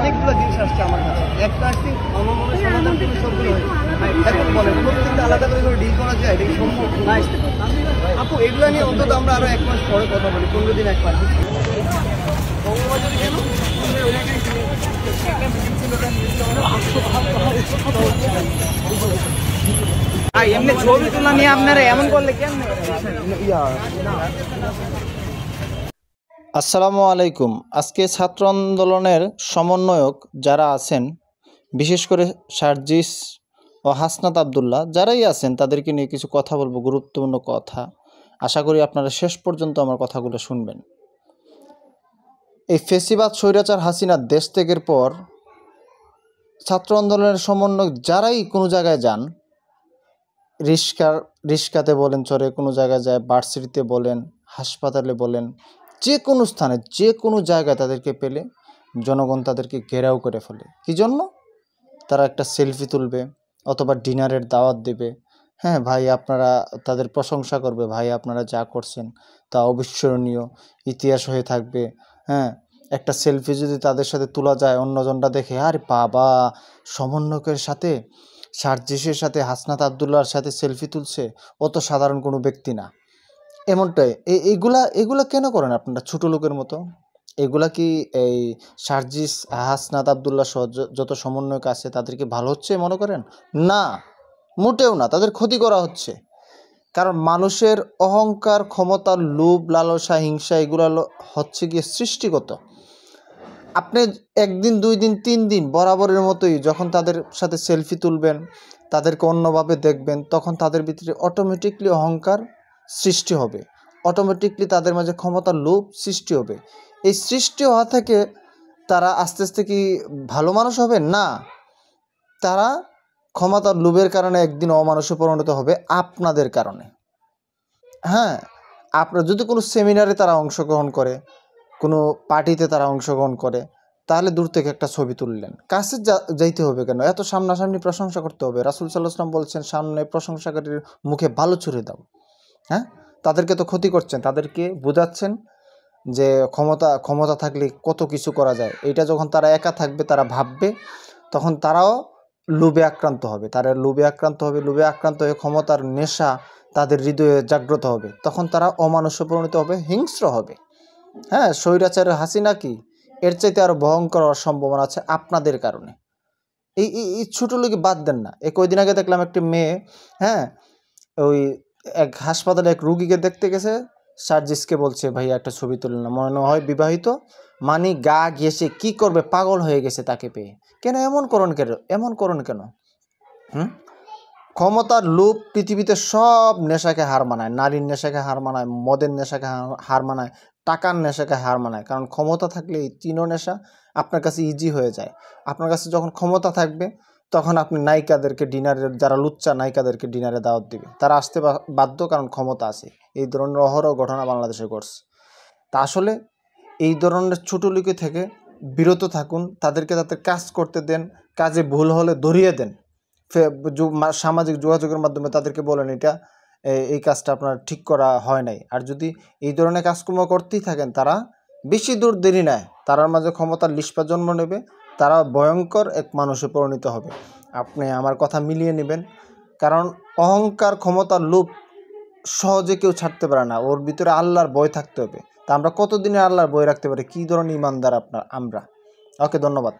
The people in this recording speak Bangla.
অনেকগুলো জিনিস আসছে আমার কাছে। একটা আসছে আমার মনে সমাধান করে সবগুলো হয়। এখন বলেন প্রত্যেকটা আলাদা করে ডিল করা যায়, এটা কি সম্ভব? আপু এগুলো নিয়ে অন্তত আমরা আরো 1 মাস পরে কথা বলি, 15 দিন 1 মাস। এমনি ছবি তোলা নিয়ে আপনারা এমন করলে কেমনে? আসসালামু আলাইকুম। আজকে ছাত্র আন্দোলনের সমন্বয়ক যারা আছেন, বিশেষ করে সার্জিস ও হাসনাত আবদুল্লাহ যারাই আছেন, তাদেরকে নিয়ে কিছু কথা বলবো, গুরুত্বপূর্ণ কথা। আশা করি আপনারা শেষ পর্যন্ত আমার কথাগুলো শুনবেন। এই ফেসিবাদ স্বৈরাচার হাসিনার দেশ ত্যাগের পর ছাত্র আন্দোলনের সমন্বয়ক যারাই কোনো জায়গায় যান, রিস্কাতে বলেন, চরে কোনো জায়গায় যায়, ভার্সিটিতে বলেন, হাসপাতালে বলেন, যে কোনো স্থানে যে কোনো জায়গায় তাদেরকে পেলে জনগণ তাদেরকে ঘেরাও করে ফেলে। কী জন্য? তারা একটা সেলফি তুলবে অথবা ডিনারের দাওয়াত দেবে। হ্যাঁ ভাই, আপনারা তাদের প্রশংসা করবে, ভাই আপনারা যা করছেন তা অবিস্মরণীয়, ইতিহাস হয়ে থাকবে। হ্যাঁ, একটা সেলফি যদি তাদের সাথে তোলা যায়, অন্যজনটা দেখে আরে বাবা, সমন্বয়কের সাথে, সার্জিসের সাথে, হাসনাত আবদুল্লাহর সাথে সেলফি তুলছে, অত সাধারণ কোনো ব্যক্তি না। এমনটাই এগুলা কেন করেন আপনারা ছোটো লোকের মতো? এগুলা কি এই সার্জিস, হাসনাত আবদুল্লাহ সহ যত সমন্বয়ক আছে তাদেরকে ভালো হচ্ছে মনে করেন? না, মোটেও না, তাদের ক্ষতি করা হচ্ছে। কারণ মানুষের অহংকার, ক্ষমতার লোভ, লালসা, হিংসা এগুলো হচ্ছে গিয়ে সৃষ্টিগত। আপনি 1 দিন 2 দিন 3 দিন বরাবরের মতোই যখন তাদের সাথে সেলফি তুলবেন, তাদেরকে অন্যভাবে দেখবেন, তখন তাদের ভিতরে অটোমেটিকলি অহংকার সৃষ্টি হবে, অটোমেটিকলি তাদের মাঝে ক্ষমতার লোভ সৃষ্টি হবে। এই সৃষ্টি হওয়া থেকে তারা আস্তে আস্তে কি ভালো মানুষ হবে? না, তারা ক্ষমতার লোভের কারণে একদিন অমানুষে পরিণত হবে আপনাদের কারণে। হ্যাঁ, আপনারা যদি কোনো সেমিনারে তারা অংশগ্রহণ করে, কোনো পার্টিতে তারা অংশগ্রহণ করে, তাহলে দূর থেকে একটা ছবি তুললেন, কাছে যাইতে হবে কেন? এত সামনাসামনি প্রশংসা করতে হবে? রাসূল সাল্লাল্লাহু আলাইহি ওয়াসাল্লাম বলছেন, সামনে প্রশংসাকারীর মুখে বালু ছুঁড়ে দাও। হ্যাঁ, তাদেরকে তো ক্ষতি করছেন, তাদেরকে বোঝাচ্ছেন যে ক্ষমতা থাকলে কত কিছু করা যায়। এইটা যখন তারা একা থাকবে, তারা ভাববে, তখন তারাও লোভে আক্রান্ত হবে। লোভে আক্রান্ত হয়ে ক্ষমতার নেশা তাদের হৃদয়ে জাগ্রত হবে, তখন তারা অমানুষ্য পরিণত হবে, হিংস্র হবে। হ্যাঁ, স্বৈরাচারের হাসিনা কি এর চাইতে আরো ভয়ঙ্কর হওয়ার সম্ভাবনা আছে আপনাদের কারণে। এই ছোটো লোকে বাদ দেন না। কয়দিন আগে দেখলাম একটি মেয়ে, হ্যাঁ, ওই এক হাসপাতালে এক রুগীকে দেখতে গেছে, সার্জিসকে বলছে ভাইয়া একটা ছবি তুলে না, মনে হয় বিবাহিত, মানে গা ঘেঁষে কি করবে, পাগল হয়ে গেছে তাকে পেয়ে। কেন এমন করণ কেন? ক্ষমতার লোভ পৃথিবীতে সব নেশাকে হার মানায়। নারীর নেশাকে হার মানায়, মদের নেশাকে হার মানায়, টাকার নেশাকে হার মানায়। কারণ ক্ষমতা থাকলে এই 3ও নেশা আপনার কাছে ইজি হয়ে যায়। আপনার কাছে যখন ক্ষমতা থাকবে, তখন আপনি নায়িকাদেরকে ডিনারের, যারা লুচ্চা নায়িকাদেরকে ডিনারে দাওয়াত দিবে, তারা আসতে বাধ্য, কারণ ক্ষমতা আছে। এই ধরনের অহরহ ঘটনা বাংলাদেশে ঘটছে। তা আসলে এই ধরনের ছোটো লোকে থেকে বিরত থাকুন, তাদেরকে তাদের কাজ করতে দেন, কাজে ভুল হলে ধরিয়ে দেন, সামাজিক যোগাযোগের মাধ্যমে তাদেরকে বলেন এটা এই কাজটা আপনার ঠিক করা হয় নাই। আর যদি এই ধরনের কাজকর্ম করতেই থাকেন, তারা বেশি দূর দেরি নেয়, তারার মাঝে ক্ষমতার লিস্পা জন্ম নেবে, তারা ভয়ঙ্কর এক মানুষে পরিণত হবে। আপনি আমার কথা মিলিয়ে নেবেন, কারণ অহংকার, ক্ষমতার লোভ সহজে কেউ ছাড়তে পারে না। ওর ভিতরে আল্লাহর ভয় থাকতে হবে। তা আমরা কতদিনে আল্লাহর ভয় রাখতে পারি? কী ধরনের ইমানদার আমরা? ওকে, ধন্যবাদ।